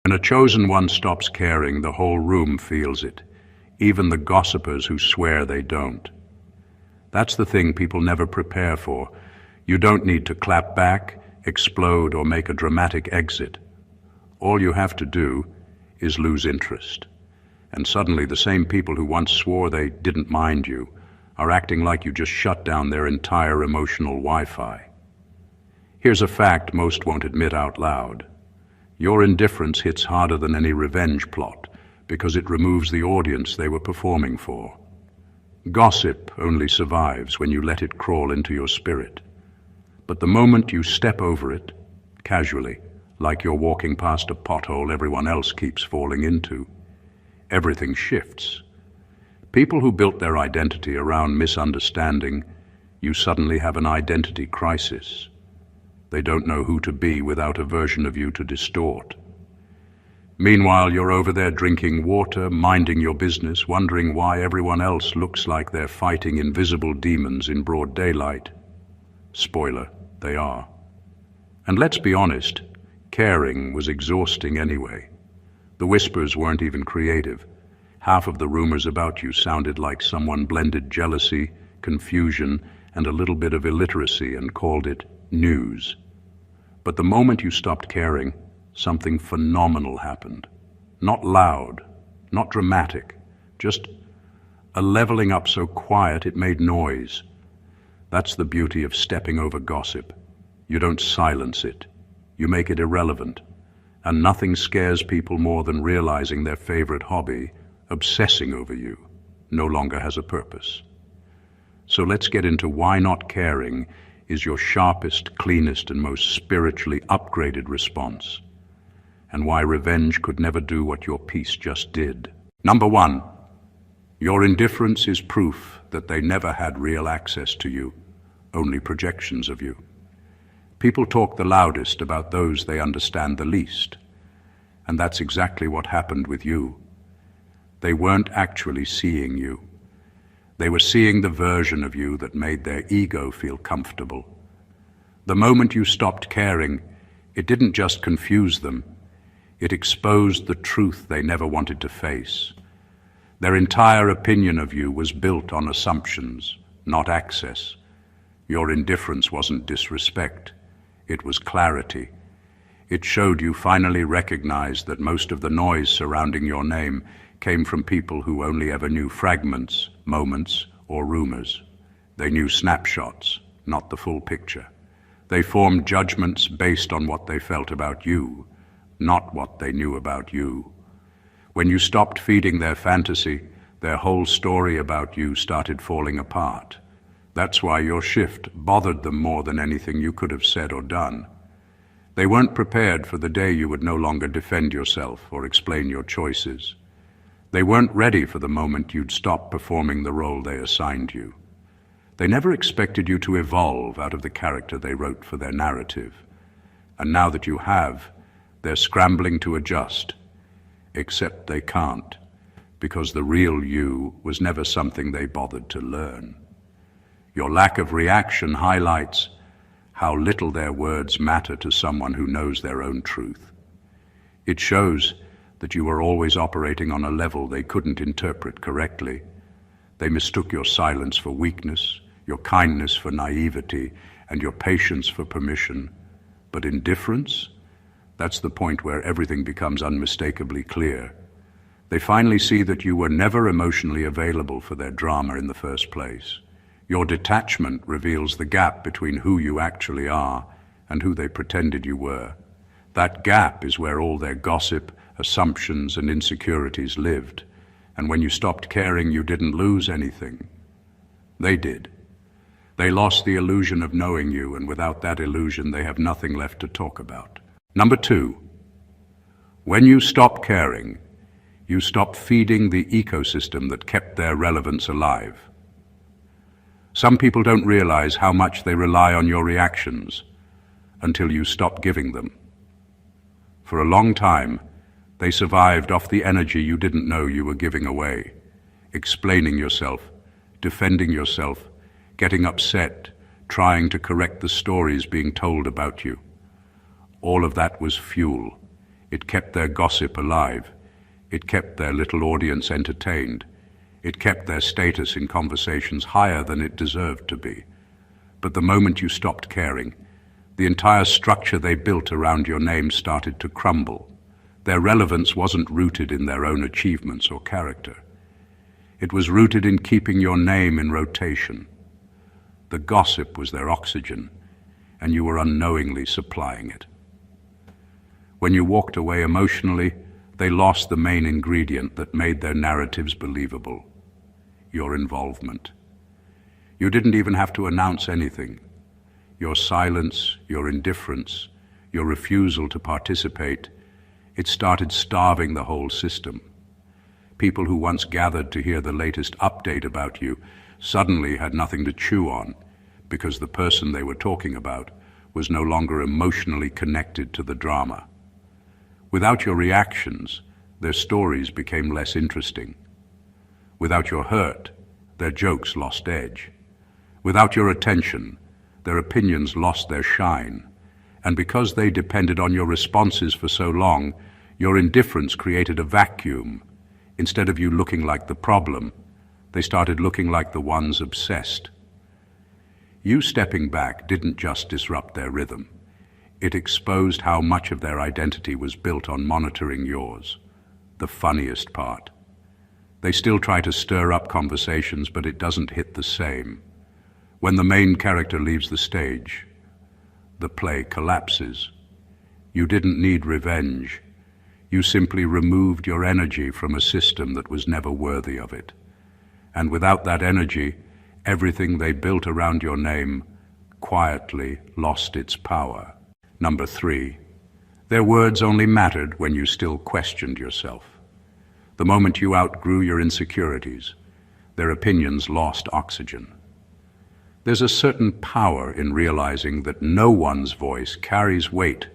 When a chosen one stops caring, the whole room feels it, even the gossipers who swear they don't. That's the thing people never prepare for. You don't need to clap back, explode, or make a dramatic exit. All you have to do is lose interest. And suddenly the same people who once swore they didn't mind you are acting like you just shut down their entire emotional Wi-Fi. Here's a fact most won't admit out loud. Your indifference hits harder than any revenge plot because it removes the audience they were performing for. Gossip only survives when you let it crawl into your spirit. But the moment you step over it, casually, like you're walking past a pothole everyone else keeps falling into, everything shifts. People who built their identity around misunderstanding, you suddenly have an identity crisis. They don't know who to be without a version of you to distort. Meanwhile, you're over there drinking water, minding your business, wondering why everyone else looks like they're fighting invisible demons in broad daylight. Spoiler, they are. And let's be honest, caring was exhausting anyway. The whispers weren't even creative. Half of the rumors about you sounded like someone blended jealousy, confusion, and a little bit of illiteracy and called it news. But the moment you stopped caring, something phenomenal happened. Not loud, not dramatic, just a leveling up so quiet it made noise. That's the beauty of stepping over gossip. You don't silence it. You make it irrelevant. And nothing scares people more than realizing their favorite hobby, obsessing over you, no longer has a purpose. So let's get into why not caring is your sharpest, cleanest, and most spiritually upgraded response, and why revenge could never do what your peace just did. Number one, your indifference is proof that they never had real access to you, only projections of you. People talk the loudest about those they understand the least, and that's exactly what happened with you. They weren't actually seeing you. They were seeing the version of you that made their ego feel comfortable. The moment you stopped caring, it didn't just confuse them, it exposed the truth they never wanted to face. Their entire opinion of you was built on assumptions, not access. Your indifference wasn't disrespect, it was clarity. It showed you finally recognized that most of the noise surrounding your name came from people who only ever knew fragments, moments, or rumors. They knew snapshots, not the full picture. They formed judgments based on what they felt about you, not what they knew about you. When you stopped feeding their fantasy, their whole story about you started falling apart. That's why your shift bothered them more than anything you could have said or done. They weren't prepared for the day you would no longer defend yourself or explain your choices. They weren't ready for the moment you'd stop performing the role they assigned you. They never expected you to evolve out of the character they wrote for their narrative. And now that you have, they're scrambling to adjust. Except they can't, because the real you was never something they bothered to learn. Your lack of reaction highlights how little their words matter to someone who knows their own truth. It shows that you were always operating on a level they couldn't interpret correctly. They mistook your silence for weakness, your kindness for naivety, and your patience for permission. But indifference? That's the point where everything becomes unmistakably clear. They finally see that you were never emotionally available for their drama in the first place. Your detachment reveals the gap between who you actually are and who they pretended you were. That gap is where all their gossip, assumptions, and insecurities lived. And when you stopped caring, you didn't lose anything. They did. They lost the illusion of knowing you, and without that illusion, they have nothing left to talk about. Number two, when you stop caring, you stop feeding the ecosystem that kept their relevance alive. Some people don't realize how much they rely on your reactions until you stop giving them. For a long time, they survived off the energy you didn't know you were giving away, explaining yourself, defending yourself, getting upset, trying to correct the stories being told about you. All of that was fuel. It kept their gossip alive. It kept their little audience entertained. It kept their status in conversations higher than it deserved to be. But the moment you stopped caring, the entire structure they built around your name started to crumble. Their relevance wasn't rooted in their own achievements or character. It was rooted in keeping your name in rotation. The gossip was their oxygen, and you were unknowingly supplying it. When you walked away emotionally, they lost the main ingredient that made their narratives believable: your involvement. You didn't even have to announce anything. Your silence, your indifference, your refusal to participate, it started starving the whole system. People who once gathered to hear the latest update about you suddenly had nothing to chew on because the person they were talking about was no longer emotionally connected to the drama. Without your reactions, their stories became less interesting. Without your hurt, their jokes lost edge. Without your attention, their opinions lost their shine. And because they depended on your responses for so long, your indifference created a vacuum. Instead of you looking like the problem, they started looking like the ones obsessed. You stepping back didn't just disrupt their rhythm. It exposed how much of their identity was built on monitoring yours. The funniest part. They still try to stir up conversations, but it doesn't hit the same. When the main character leaves the stage, the play collapses. You didn't need revenge. You simply removed your energy from a system that was never worthy of it. And without that energy, everything they built around your name quietly lost its power. Number 3, their words only mattered when you still questioned yourself. The moment you outgrew your insecurities, their opinions lost oxygen. There's a certain power in realizing that no one's voice carries weight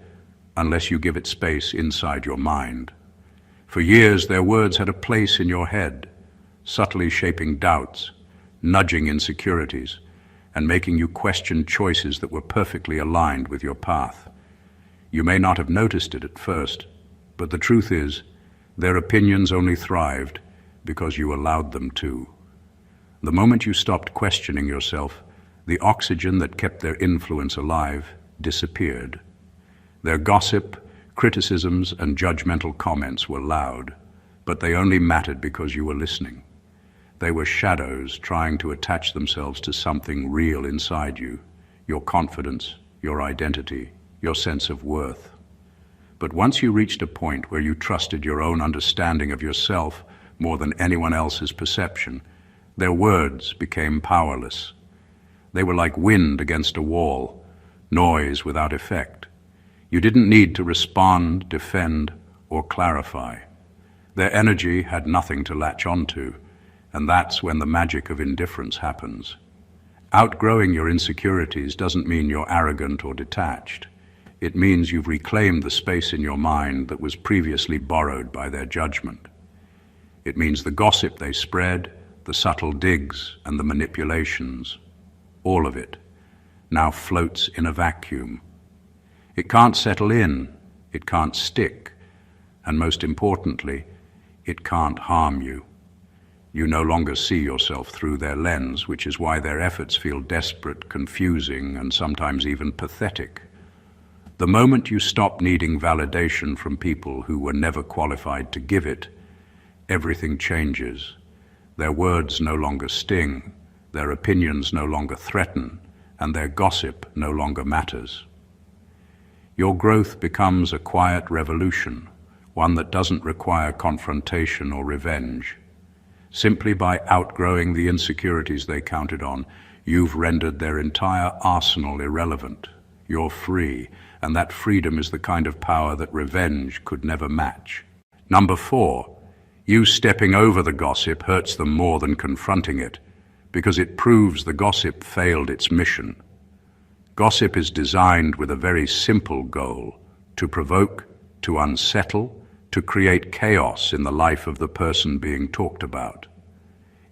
unless you give it space inside your mind. For years, their words had a place in your head, subtly shaping doubts, nudging insecurities, and making you question choices that were perfectly aligned with your path. You may not have noticed it at first, but the truth is, their opinions only thrived because you allowed them to. The moment you stopped questioning yourself, the oxygen that kept their influence alive disappeared. Their gossip, criticisms, and judgmental comments were loud, but they only mattered because you were listening. They were shadows trying to attach themselves to something real inside you, your confidence, your identity, your sense of worth. But once you reached a point where you trusted your own understanding of yourself more than anyone else's perception, their words became powerless. They were like wind against a wall, noise without effect. You didn't need to respond, defend, or clarify. Their energy had nothing to latch onto, and that's when the magic of indifference happens. Outgrowing your insecurities doesn't mean you're arrogant or detached. It means you've reclaimed the space in your mind that was previously borrowed by their judgment. It means the gossip they spread, the subtle digs, and the manipulations, all of it, now floats in a vacuum. It can't settle in, it can't stick, and most importantly, it can't harm you. You no longer see yourself through their lens, which is why their efforts feel desperate, confusing, and sometimes even pathetic. The moment you stop needing validation from people who were never qualified to give it, everything changes. Their words no longer sting, their opinions no longer threaten, and their gossip no longer matters. Your growth becomes a quiet revolution, one that doesn't require confrontation or revenge. Simply by outgrowing the insecurities they counted on, you've rendered their entire arsenal irrelevant. You're free, and that freedom is the kind of power that revenge could never match. Number 4, you stepping over the gossip hurts them more than confronting it, because it proves the gossip failed its mission. Gossip is designed with a very simple goal: to provoke, to unsettle, to create chaos in the life of the person being talked about.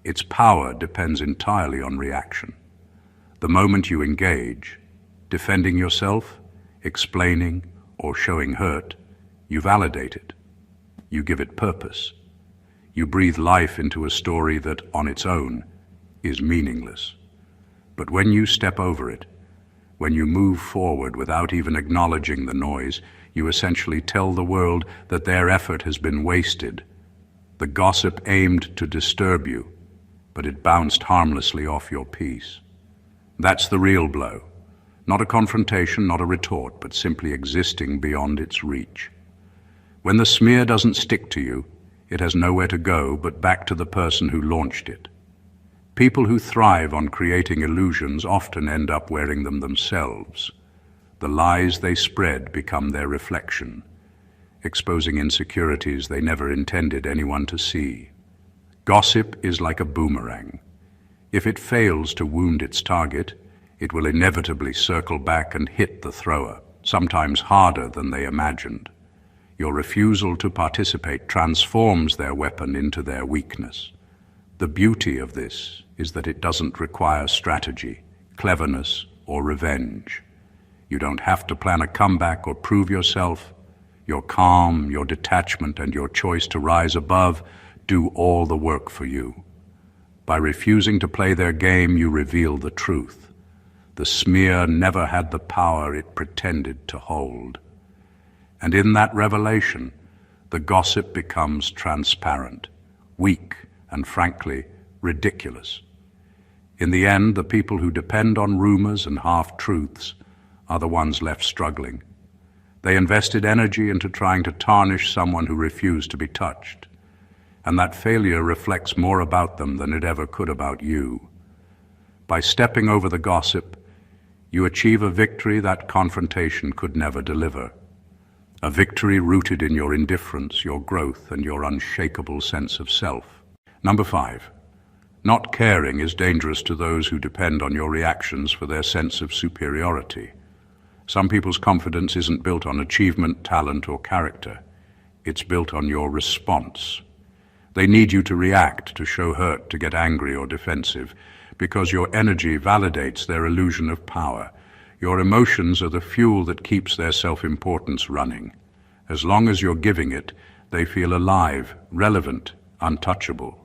Its power depends entirely on reaction. The moment you engage, defending yourself, explaining, or showing hurt, You validate it. You give it purpose. You breathe life into a story that, on its own, is meaningless. But when you step over it, when you move forward without even acknowledging the noise, you essentially tell the world that their effort has been wasted. The gossip aimed to disturb you, but it bounced harmlessly off your peace. That's the real blow. Not a confrontation, not a retort, but simply existing beyond its reach. When the smear doesn't stick to you, it has nowhere to go but back to the person who launched it. People who thrive on creating illusions often end up wearing them themselves. The lies they spread become their reflection, exposing insecurities they never intended anyone to see. Gossip is like a boomerang. If it fails to wound its target, it will inevitably circle back and hit the thrower, sometimes harder than they imagined. Your refusal to participate transforms their weapon into their weakness. The beauty of this is that it doesn't require strategy, cleverness, or revenge. You don't have to plan a comeback or prove yourself. Your calm, your detachment, and your choice to rise above do all the work for you. By refusing to play their game, you reveal the truth. The smear never had the power it pretended to hold. And in that revelation, the gossip becomes transparent, weak, and frankly, ridiculous. In the end, the people who depend on rumors and half-truths are the ones left struggling. They invested energy into trying to tarnish someone who refused to be touched. And that failure reflects more about them than it ever could about you. By stepping over the gossip, you achieve a victory that confrontation could never deliver. A victory rooted in your indifference, your growth, and your unshakable sense of self. Number 5. Not caring is dangerous to those who depend on your reactions for their sense of superiority. Some people's confidence isn't built on achievement, talent, or character. It's built on your response. They need you to react, to show hurt, to get angry or defensive, because your energy validates their illusion of power. Your emotions are the fuel that keeps their self-importance running. As long as you're giving it, they feel alive, relevant, untouchable.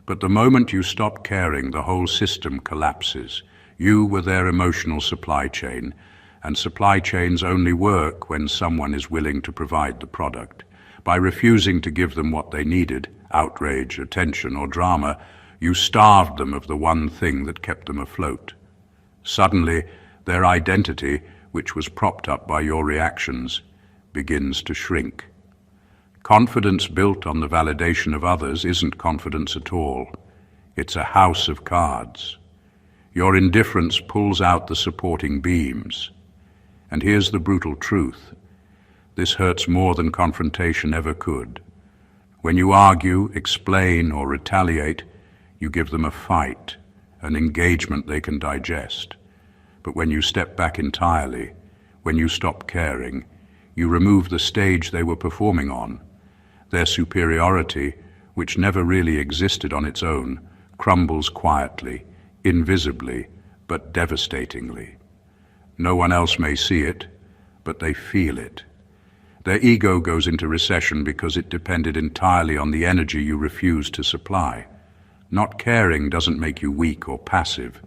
But the moment you stop caring, the whole system collapses. You were their emotional supply chain, and supply chains only work when someone is willing to provide the product. By refusing to give them what they needed, outrage, attention, or drama, you starved them of the one thing that kept them afloat. Suddenly, their identity, which was propped up by your reactions, begins to shrink. Confidence built on the validation of others isn't confidence at all. It's a house of cards. Your indifference pulls out the supporting beams. And here's the brutal truth. This hurts more than confrontation ever could. When you argue, explain, or retaliate, you give them a fight, an engagement they can digest. But when you step back entirely, when you stop caring, you remove the stage they were performing on. Their superiority, which never really existed on its own, crumbles quietly, invisibly, but devastatingly. No one else may see it, but they feel it. Their ego goes into recession because it depended entirely on the energy you refused to supply. Not caring doesn't make you weak or passive.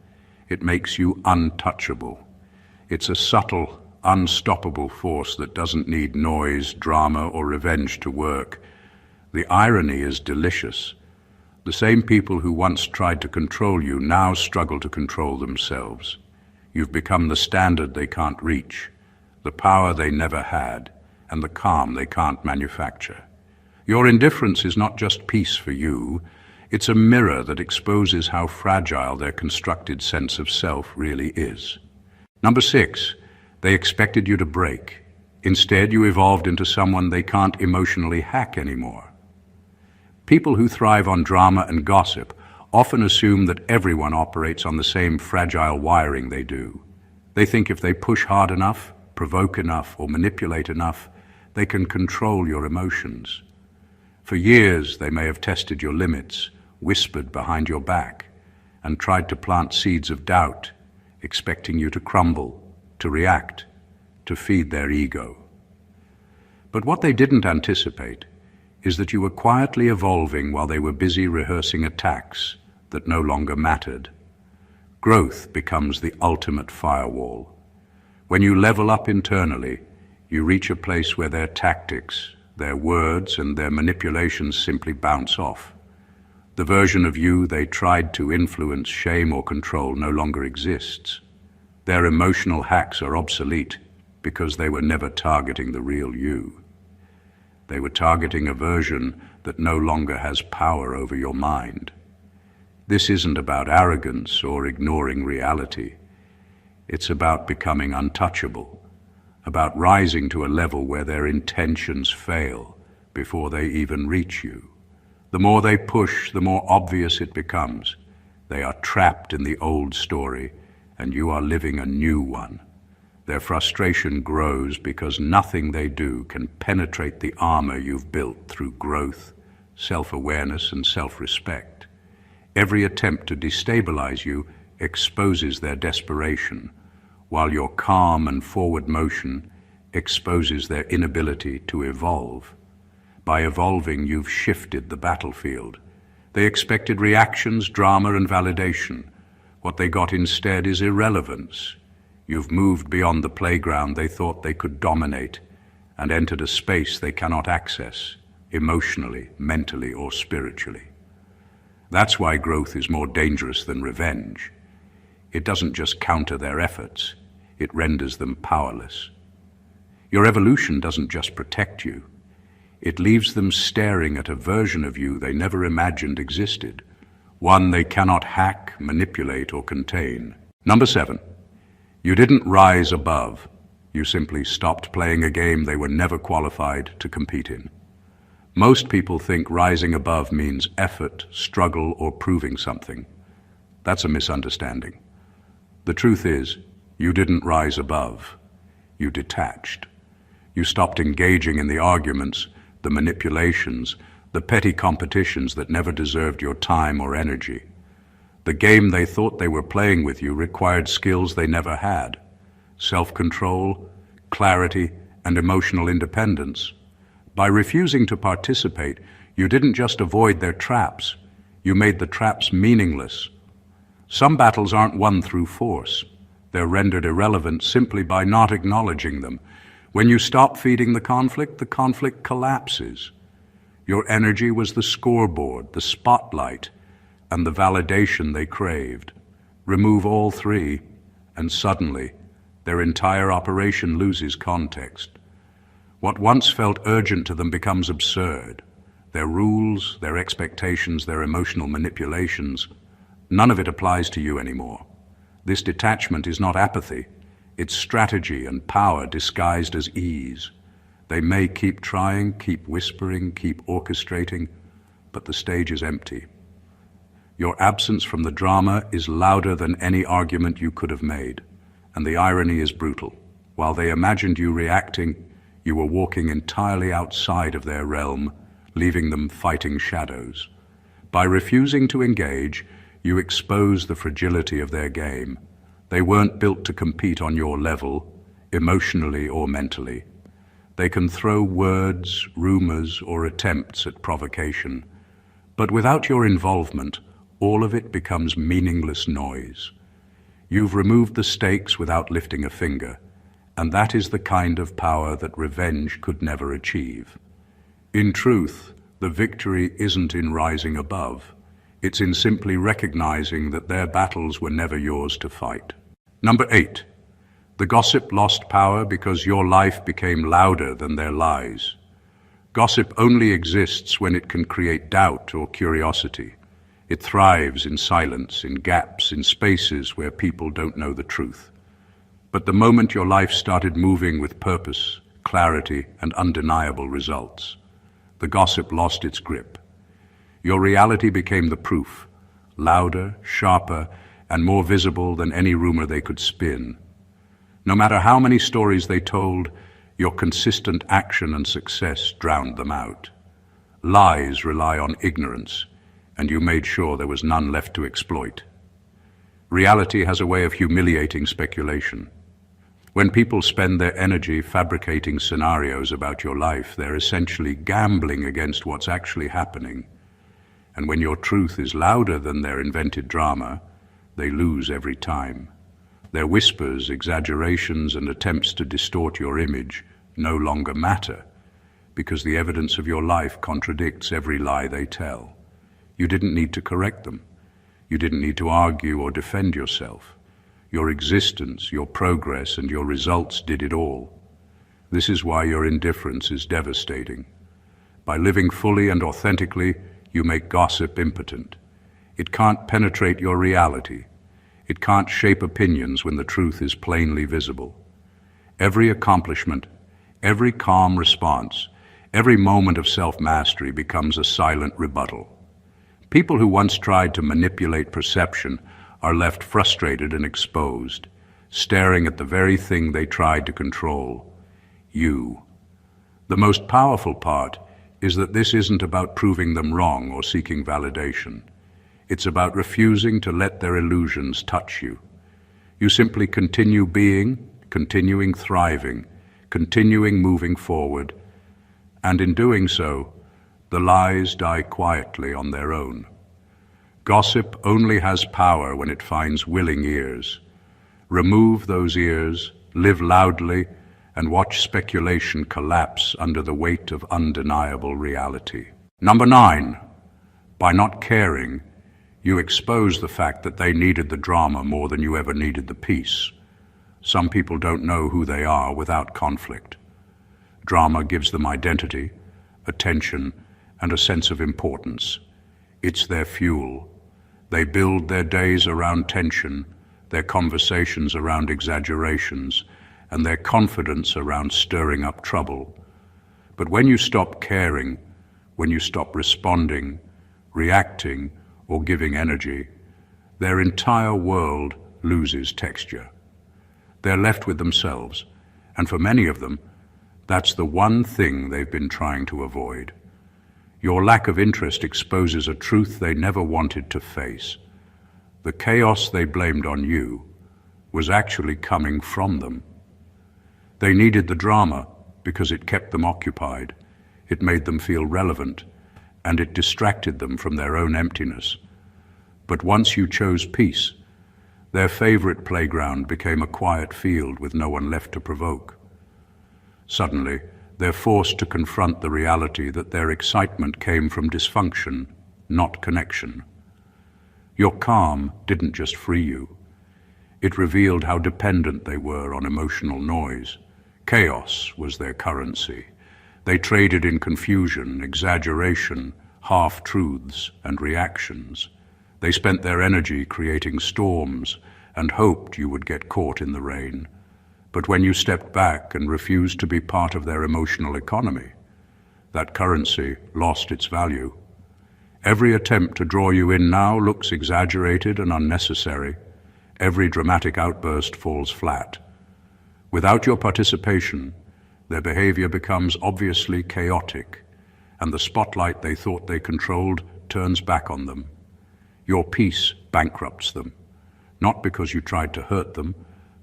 It makes you untouchable. It's a subtle, unstoppable force that doesn't need noise, drama, or revenge to work. The irony is delicious. The same people who once tried to control you now struggle to control themselves. You've become the standard they can't reach, the power they never had, and the calm they can't manufacture. Your indifference is not just peace for you, it's a mirror that exposes how fragile their constructed sense of self really is. Number 6, they expected you to break. Instead, you evolved into someone they can't emotionally hack anymore. People who thrive on drama and gossip often assume that everyone operates on the same fragile wiring they do. They think if they push hard enough, provoke enough, or manipulate enough, they can control your emotions. For years, they may have tested your limits, whispered behind your back, and tried to plant seeds of doubt, expecting you to crumble, to react, to feed their ego. But what they didn't anticipate is that you were quietly evolving while they were busy rehearsing attacks that no longer mattered. Growth becomes the ultimate firewall. When you level up internally, you reach a place where their tactics, their words, and their manipulations simply bounce off. The version of you they tried to influence, shame, or control no longer exists. Their emotional hacks are obsolete because they were never targeting the real you. They were targeting a version that no longer has power over your mind. This isn't about arrogance or ignoring reality. It's about becoming untouchable, about rising to a level where their intentions fail before they even reach you. The more they push, the more obvious it becomes. They are trapped in the old story, and you are living a new one. Their frustration grows because nothing they do can penetrate the armor you've built through growth, self-awareness, and self-respect. Every attempt to destabilize you exposes their desperation, while your calm and forward motion exposes their inability to evolve. By evolving, you've shifted the battlefield. They expected reactions, drama, and validation. What they got instead is irrelevance. You've moved beyond the playground they thought they could dominate and entered a space they cannot access, emotionally, mentally, or spiritually. That's why growth is more dangerous than revenge. It doesn't just counter their efforts, it renders them powerless. Your evolution doesn't just protect you, it leaves them staring at a version of you they never imagined existed, one they cannot hack, manipulate, or contain. Number 7. You didn't rise above. You simply stopped playing a game they were never qualified to compete in. Most people think rising above means effort, struggle, or proving something. That's a misunderstanding. The truth is, you didn't rise above. You detached. You stopped engaging in the arguments, the manipulations, the petty competitions that never deserved your time or energy. The game they thought they were playing with you required skills they never had: self-control, clarity, and emotional independence. By refusing to participate, you didn't just avoid their traps, you made the traps meaningless. Some battles aren't won through force. They're rendered irrelevant simply by not acknowledging them. When you stop feeding the conflict collapses. Your energy was the scoreboard, the spotlight, and the validation they craved. Remove all three, and suddenly, their entire operation loses context. What once felt urgent to them becomes absurd. Their rules, their expectations, their emotional manipulations, none of it applies to you anymore. This detachment is not apathy. It's strategy and power disguised as ease. They may keep trying, keep whispering, keep orchestrating, but the stage is empty. Your absence from the drama is louder than any argument you could have made, and the irony is brutal. While they imagined you reacting, you were walking entirely outside of their realm, leaving them fighting shadows. By refusing to engage, you expose the fragility of their game. They weren't built to compete on your level, emotionally or mentally. They can throw words, rumors, or attempts at provocation, but without your involvement, all of it becomes meaningless noise. You've removed the stakes without lifting a finger, and that is the kind of power that revenge could never achieve. In truth, the victory isn't in rising above. It's in simply recognizing that their battles were never yours to fight. Number 8. The gossip lost power because your life became louder than their lies. Gossip only exists when it can create doubt or curiosity. It thrives in silence, in gaps, in spaces where people don't know the truth. But the moment your life started moving with purpose, clarity, and undeniable results, the gossip lost its grip. Your reality became the proof, louder, sharper, and more visible than any rumor they could spin. No matter how many stories they told, your consistent action and success drowned them out. Lies rely on ignorance, and you made sure there was none left to exploit. Reality has a way of humiliating speculation. When people spend their energy fabricating scenarios about your life, they're essentially gambling against what's actually happening. And when your truth is louder than their invented drama, they lose every time. Their whispers, exaggerations, and attempts to distort your image no longer matter, because the evidence of your life contradicts every lie they tell. You didn't need to correct them. You didn't need to argue or defend yourself. Your existence, your progress, and your results did it all. This is why your indifference is devastating. By living fully and authentically, you make gossip impotent. It can't penetrate your reality. It can't shape opinions when the truth is plainly visible. Every accomplishment, every calm response, every moment of self-mastery becomes a silent rebuttal. People who once tried to manipulate perception are left frustrated and exposed, staring at the very thing they tried to control, you. The most powerful part is that this isn't about proving them wrong or seeking validation. It's about refusing to let their illusions touch you. You simply continue being, continuing thriving, continuing moving forward, and in doing so, the lies die quietly on their own. Gossip only has power when it finds willing ears. Remove those ears, live loudly, and watch speculation collapse under the weight of undeniable reality. Number 9, by not caring, you expose the fact that they needed the drama more than you ever needed the peace. Some people don't know who they are without conflict. Drama gives them identity, attention, and a sense of importance. It's their fuel. They build their days around tension, their conversations around exaggerations, and their confidence around stirring up trouble. But when you stop caring, when you stop responding, reacting, or giving energy, their entire world loses texture. They're left with themselves, and for many of them, that's the one thing they've been trying to avoid. Your lack of interest exposes a truth they never wanted to face. The chaos they blamed on you was actually coming from them. They needed the drama because it kept them occupied, it made them feel relevant, and it distracted them from their own emptiness. But once you chose peace, their favorite playground became a quiet field with no one left to provoke. Suddenly, they're forced to confront the reality that their excitement came from dysfunction, not connection. Your calm didn't just free you. It revealed how dependent they were on emotional noise. Chaos was their currency. They traded in confusion, exaggeration, half-truths, and reactions. They spent their energy creating storms and hoped you would get caught in the rain. But when you stepped back and refused to be part of their emotional economy, that currency lost its value. Every attempt to draw you in now looks exaggerated and unnecessary. Every dramatic outburst falls flat. Without your participation, their behavior becomes obviously chaotic, and the spotlight they thought they controlled turns back on them. Your peace bankrupts them, not because you tried to hurt them,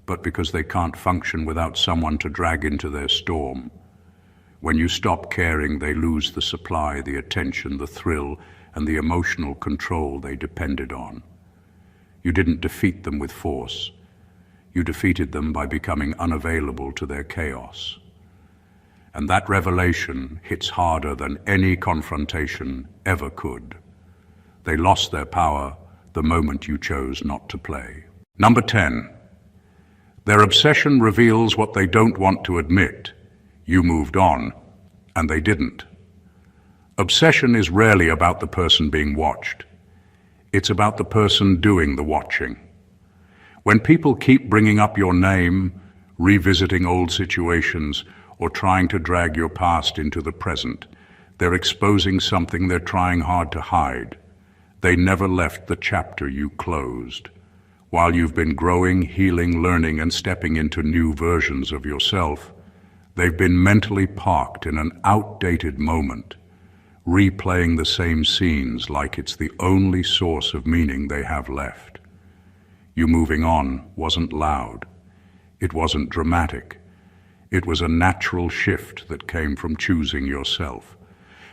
but because they can't function without someone to drag into their storm. When you stop caring, they lose the supply, the attention, the thrill, and the emotional control they depended on. You didn't defeat them with force. You defeated them by becoming unavailable to their chaos. And that revelation hits harder than any confrontation ever could. They lost their power the moment you chose not to play. Number 10. Their obsession reveals what they don't want to admit. You moved on, and they didn't. Obsession is rarely about the person being watched. It's about the person doing the watching. When people keep bringing up your name, revisiting old situations, or trying to drag your past into the present, they're exposing something they're trying hard to hide. They never left the chapter you closed. While you've been growing, healing, learning, and stepping into new versions of yourself, they've been mentally parked in an outdated moment, replaying the same scenes like it's the only source of meaning they have left. You moving on wasn't loud. It wasn't dramatic. It was a natural shift that came from choosing yourself.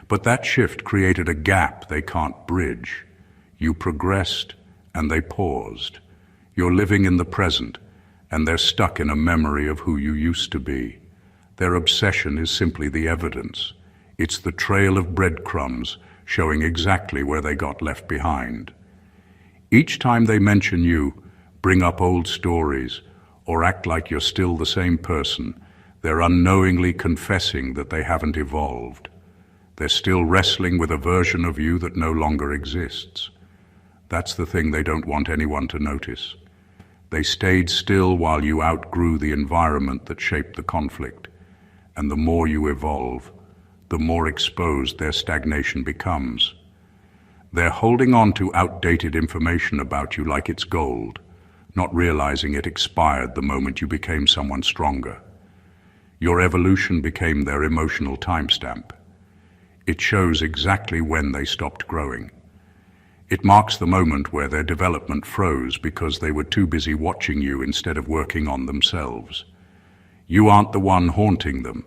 But that shift created a gap they can't bridge. You progressed, and they paused. You're living in the present, and they're stuck in a memory of who you used to be. Their obsession is simply the evidence. It's the trail of breadcrumbs showing exactly where they got left behind. Each time they mention you, bring up old stories, or act like you're still the same person, they're unknowingly confessing that they haven't evolved. They're still wrestling with a version of you that no longer exists. That's the thing they don't want anyone to notice. They stayed still while you outgrew the environment that shaped the conflict. And the more you evolve, the more exposed their stagnation becomes. They're holding on to outdated information about you like it's gold, not realizing it expired the moment you became someone stronger. Your evolution became their emotional timestamp. It shows exactly when they stopped growing. It marks the moment where their development froze because they were too busy watching you instead of working on themselves. You aren't the one haunting them.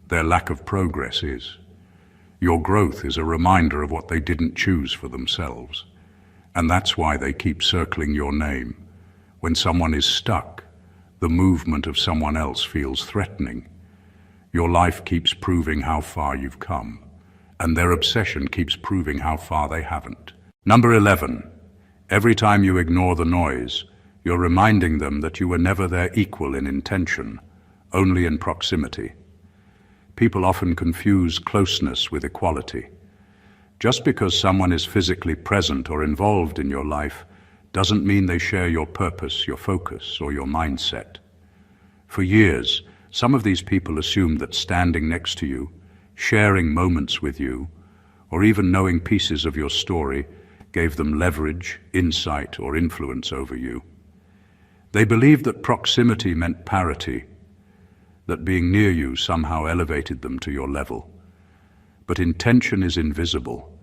Their lack of progress is. Your growth is a reminder of what they didn't choose for themselves. And that's why they keep circling your name. When someone is stuck, the movement of someone else feels threatening. Your life keeps proving how far you've come, and their obsession keeps proving how far they haven't. Number 11. Every time you ignore the noise, you're reminding them that you were never their equal in intention, only in proximity. People often confuse closeness with equality. Just because someone is physically present or involved in your life doesn't mean they share your purpose, your focus, or your mindset. For years, some of these people assumed that standing next to you, sharing moments with you, or even knowing pieces of your story gave them leverage, insight, or influence over you. They believed that proximity meant parity, that being near you somehow elevated them to your level. But intention is invisible,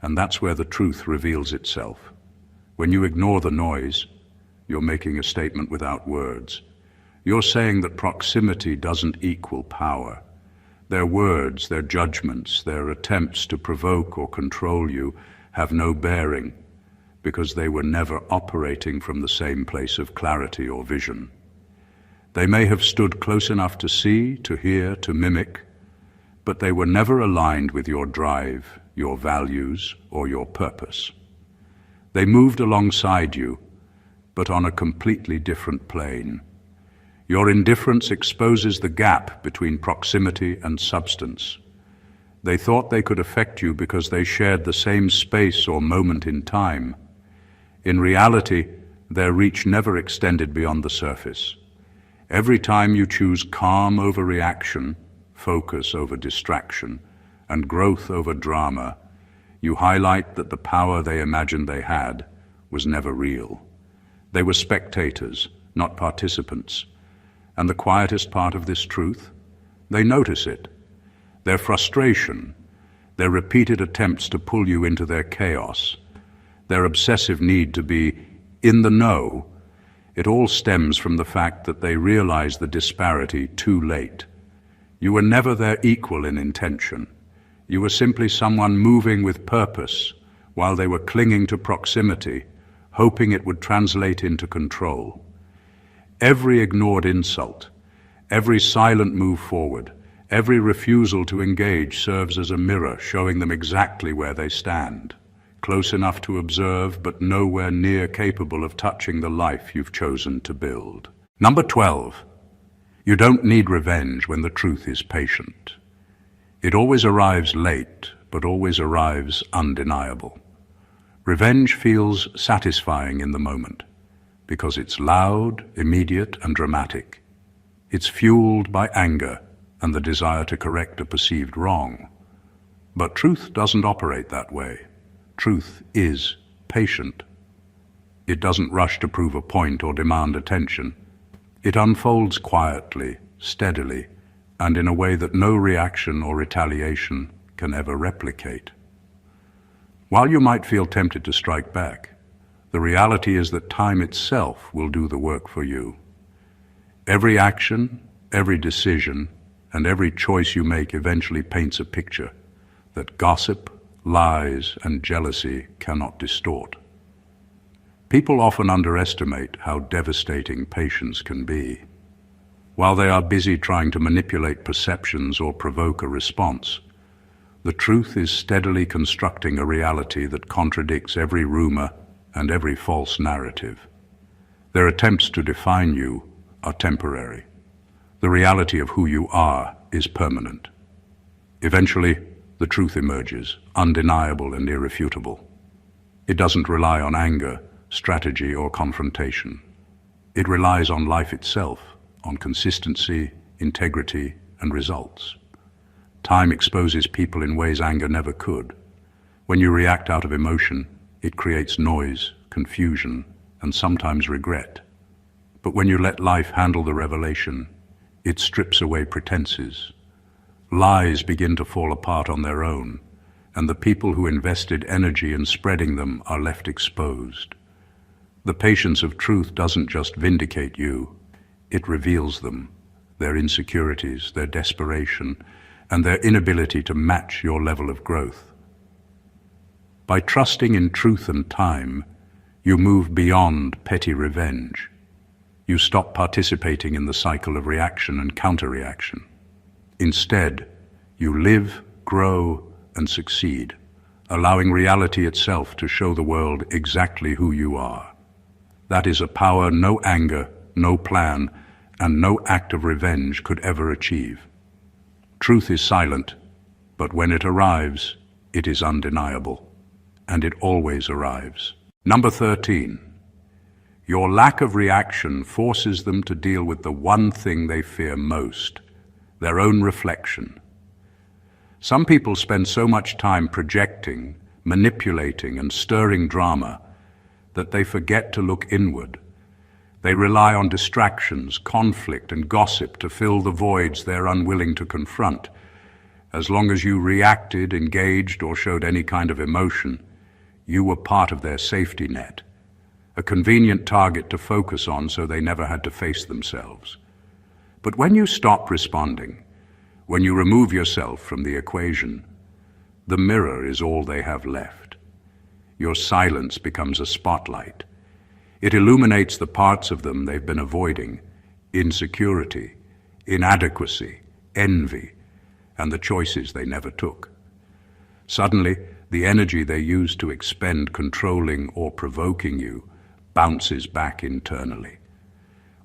and that's where the truth reveals itself. When you ignore the noise, you're making a statement without words. You're saying that proximity doesn't equal power. Their words, their judgments, their attempts to provoke or control you have no bearing, because they were never operating from the same place of clarity or vision. They may have stood close enough to see, to hear, to mimic, but they were never aligned with your drive, your values, or your purpose. They moved alongside you, but on a completely different plane. Your indifference exposes the gap between proximity and substance. They thought they could affect you because they shared the same space or moment in time. In reality, their reach never extended beyond the surface. Every time you choose calm over reaction, focus over distraction, and growth over drama, you highlight that the power they imagined they had was never real. They were spectators, not participants. And the quietest part of this truth? They notice it. Their frustration, their repeated attempts to pull you into their chaos, their obsessive need to be in the know, it all stems from the fact that they realize the disparity too late. You were never their equal in intention. You were simply someone moving with purpose while they were clinging to proximity, hoping it would translate into control. Every ignored insult, every silent move forward, every refusal to engage serves as a mirror showing them exactly where they stand. Close enough to observe, but nowhere near capable of touching the life you've chosen to build. Number 12. You don't need revenge when the truth is patient. It always arrives late, but always arrives undeniable. Revenge feels satisfying in the moment, because it's loud, immediate, and dramatic. It's fueled by anger and the desire to correct a perceived wrong. But truth doesn't operate that way. Truth is patient. It doesn't rush to prove a point or demand attention. It unfolds quietly, steadily, and in a way that no reaction or retaliation can ever replicate. While you might feel tempted to strike back, the reality is that time itself will do the work for you. Every action, every decision, and every choice you make eventually paints a picture that gossip, lies, and jealousy cannot distort. People often underestimate how devastating patience can be. While they are busy trying to manipulate perceptions or provoke a response, the truth is steadily constructing a reality that contradicts every rumor and every false narrative. Their attempts to define you are temporary. The reality of who you are is permanent. Eventually, the truth emerges, undeniable and irrefutable. It doesn't rely on anger, strategy, or confrontation. It relies on life itself, on consistency, integrity, and results. Time exposes people in ways anger never could. When you react out of emotion, it creates noise, confusion, and sometimes regret. But when you let life handle the revelation, it strips away pretenses. Lies begin to fall apart on their own, and the people who invested energy in spreading them are left exposed. The patience of truth doesn't just vindicate you, it reveals them, their insecurities, their desperation, and their inability to match your level of growth. By trusting in truth and time, you move beyond petty revenge. You stop participating in the cycle of reaction and counter-reaction. Instead, you live, grow, and succeed, allowing reality itself to show the world exactly who you are. That is a power no anger, no plan, and no act of revenge could ever achieve. Truth is silent, but when it arrives, it is undeniable, and it always arrives. Number 13. Your lack of reaction forces them to deal with the one thing they fear most, their own reflection. Some people spend so much time projecting, manipulating, and stirring drama that they forget to look inward. They rely on distractions, conflict, and gossip to fill the voids they're unwilling to confront. As long as you reacted, engaged, or showed any kind of emotion, you were part of their safety net, a convenient target to focus on so they never had to face themselves. But when you stop responding, when you remove yourself from the equation, the mirror is all they have left. Your silence becomes a spotlight. It illuminates the parts of them they've been avoiding: insecurity, inadequacy, envy, and the choices they never took. Suddenly, the energy they used to expend controlling or provoking you bounces back internally.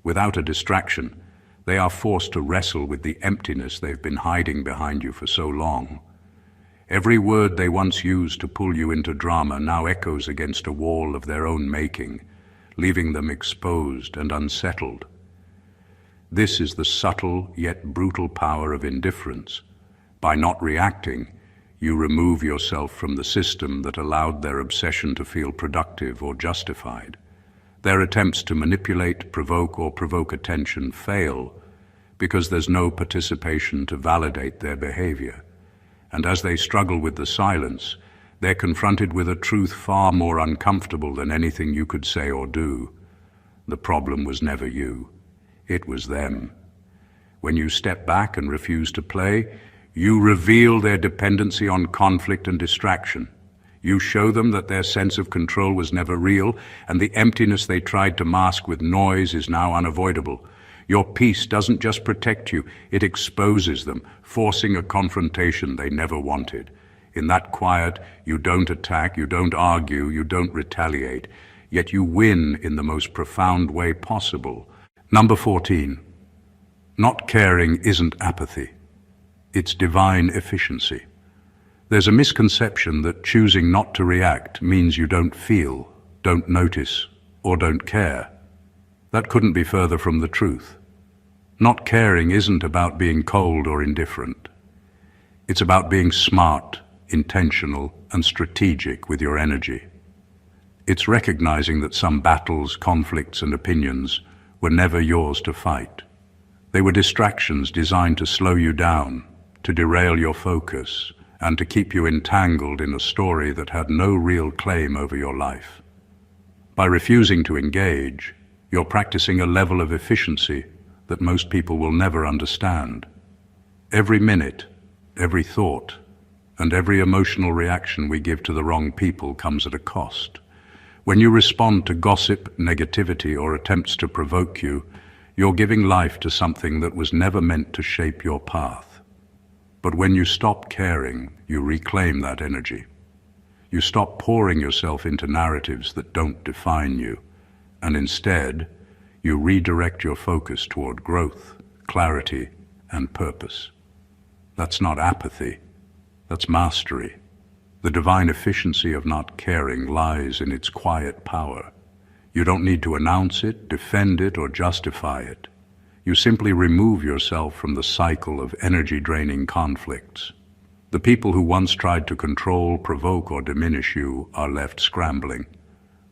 Without a distraction, they are forced to wrestle with the emptiness they've been hiding behind you for so long. Every word they once used to pull you into drama now echoes against a wall of their own making, leaving them exposed and unsettled. This is the subtle yet brutal power of indifference. By not reacting, you remove yourself from the system that allowed their obsession to feel productive or justified. Their attempts to manipulate, provoke, or provoke attention fail because there's no participation to validate their behavior. And as they struggle with the silence, they're confronted with a truth far more uncomfortable than anything you could say or do. The problem was never you. It was them. When you step back and refuse to play, you reveal their dependency on conflict and distraction. You show them that their sense of control was never real, and the emptiness they tried to mask with noise is now unavoidable. Your peace doesn't just protect you, it exposes them, forcing a confrontation they never wanted. In that quiet, you don't attack, you don't argue, you don't retaliate, yet you win in the most profound way possible. Number 14. Not caring isn't apathy. It's divine efficiency. There's a misconception that choosing not to react means you don't feel, don't notice, or don't care. That couldn't be further from the truth. Not caring isn't about being cold or indifferent. It's about being smart, intentional, and strategic with your energy. It's recognizing that some battles, conflicts, and opinions were never yours to fight. They were distractions designed to slow you down, to derail your focus, and to keep you entangled in a story that had no real claim over your life. By refusing to engage, you're practicing a level of efficiency that most people will never understand. Every minute, every thought, and every emotional reaction we give to the wrong people comes at a cost. When you respond to gossip, negativity, or attempts to provoke you, you're giving life to something that was never meant to shape your path. But when you stop caring, you reclaim that energy. You stop pouring yourself into narratives that don't define you, and instead, you redirect your focus toward growth, clarity, and purpose. That's not apathy, that's mastery. The divine efficiency of not caring lies in its quiet power. You don't need to announce it, defend it, or justify it. You simply remove yourself from the cycle of energy-draining conflicts. The people who once tried to control, provoke, or diminish you are left scrambling,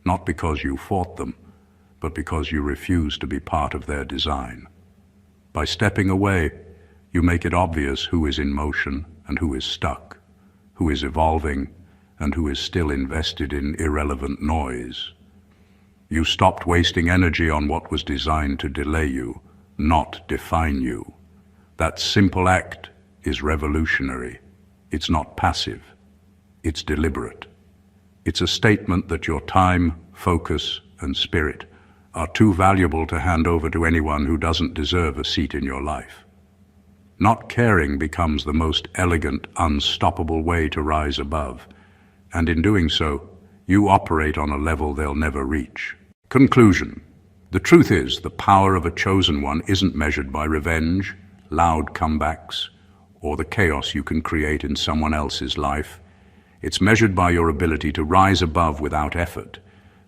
not because you fought them, but because you refuse to be part of their design. By stepping away, you make it obvious who is in motion and who is stuck, who is evolving and who is still invested in irrelevant noise. You stopped wasting energy on what was designed to delay you, not define you. That simple act is revolutionary. It's not passive. It's deliberate. It's a statement that your time, focus, and spirit are too valuable to hand over to anyone who doesn't deserve a seat in your life. Not caring becomes the most elegant, unstoppable way to rise above, and in doing so, you operate on a level they'll never reach. Conclusion. The truth is, the power of a chosen one isn't measured by revenge, loud comebacks, or the chaos you can create in someone else's life. It's measured by your ability to rise above without effort,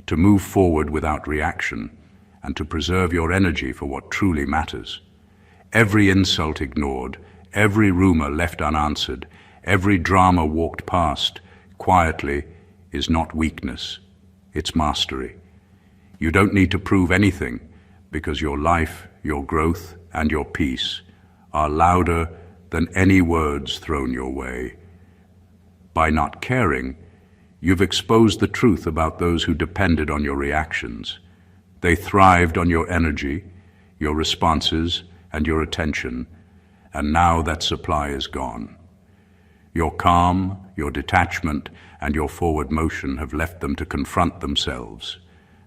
to move forward without reaction, and to preserve your energy for what truly matters. Every insult ignored, every rumor left unanswered, every drama walked past quietly is not weakness, it's mastery. You don't need to prove anything because your life, your growth, and your peace are louder than any words thrown your way. By not caring, you've exposed the truth about those who depended on your reactions. They thrived on your energy, your responses, and your attention, and now that supply is gone. Your calm, your detachment, and your forward motion have left them to confront themselves,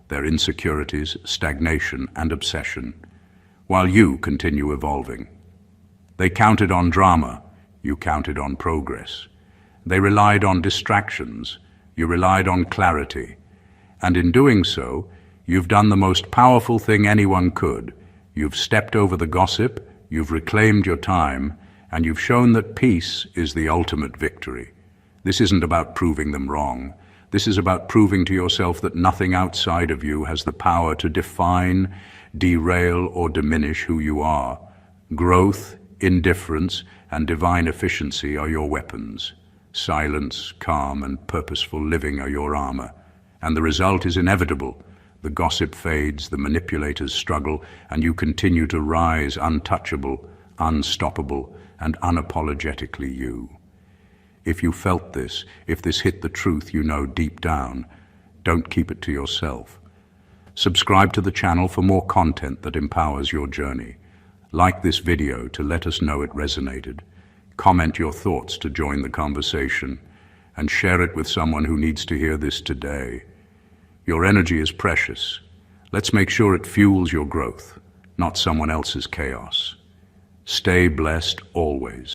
their insecurities, stagnation, and obsession, while you continue evolving. They counted on drama, you counted on progress. They relied on distractions, you relied on clarity. And in doing so, you've done the most powerful thing anyone could. You've stepped over the gossip, you've reclaimed your time, and you've shown that peace is the ultimate victory. This isn't about proving them wrong. This is about proving to yourself that nothing outside of you has the power to define, derail, or diminish who you are. Growth, indifference, and divine efficiency are your weapons. Silence, calm, and purposeful living are your armor. And the result is inevitable. The gossip fades, the manipulators struggle, and you continue to rise untouchable, unstoppable, and unapologetically you. If you felt this, if this hit the truth you know deep down, don't keep it to yourself. Subscribe to the channel for more content that empowers your journey. Like this video to let us know it resonated. Comment your thoughts to join the conversation, and share it with someone who needs to hear this today. Your energy is precious. Let's make sure it fuels your growth, not someone else's chaos. Stay blessed always.